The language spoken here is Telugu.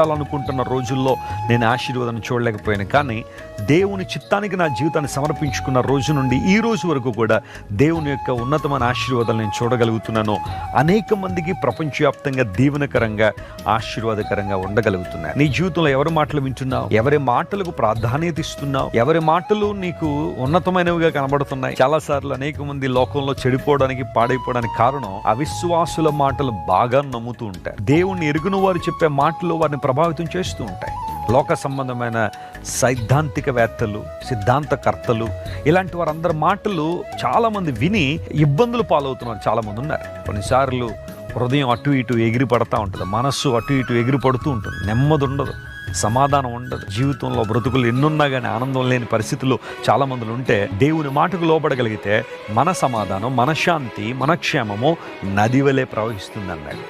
అనుకుంటున్న రోజుల్లో నేను ఆశీర్వాదాన్ని చూడలేకపోయాను. కానీ దేవుని చిత్తానికి నా జీవితాన్ని సమర్పించుకున్న రోజు నుండి ఈ రోజు వరకు కూడా దేవుని యొక్క ఉన్నతమైన ఆశీర్వాదాలు నేను చూడగలుగుతున్నాను. అనేక మందికి ప్రపంచవ్యాప్తంగా దీవెనకరంగా ఆశీర్వాదకరంగా ఉండగలుగుతున్నాను. నీ జీవితంలో ఎవరి మాటలు వింటున్నావు? ఎవరి మాటలకు ప్రాధాన్యత ఇస్తున్నావు? ఎవరి మాటలు నీకు ఉన్నతమైనవిగా కనబడుతున్నాయి? చాలాసార్లు అనేక మంది లోకంలో చెడిపోవడానికి, పాడైపోవడానికి కారణం అవిశ్వాసుల మాటలు బాగా నమ్ముతూ ఉంటారు. దేవుణ్ణి ఎరుగున వారు చెప్పే మాటలు వారిని ప్రభావితం చేస్తూ ఉంటాయి. లోక సంబంధమైన సైద్ధాంతికవేత్తలు, సిద్ధాంతకర్తలు, ఇలాంటి వారందరి మాటలు చాలామంది విని ఇబ్బందులు పాలవుతున్నారు. చాలామంది ఉన్నారు. కొన్నిసార్లు హృదయం అటు ఇటు ఎగిరి పడతా ఉంటుంది, మనస్సు అటు ఇటు ఎగిరి పడుతూ ఉంటుంది, నెమ్మది ఉండదు, సమాధానం ఉండదు. జీవితంలో బ్రతుకులు ఎన్నున్నా కానీ ఆనందం లేని పరిస్థితుల్లో చాలామందులు ఉంటే దేవుని మాటకు లోబడగలిగితే మన సమాధానం, మన శాంతి, మన క్షేమము నది వలె ప్రవహిస్తుంది అన్నాడు.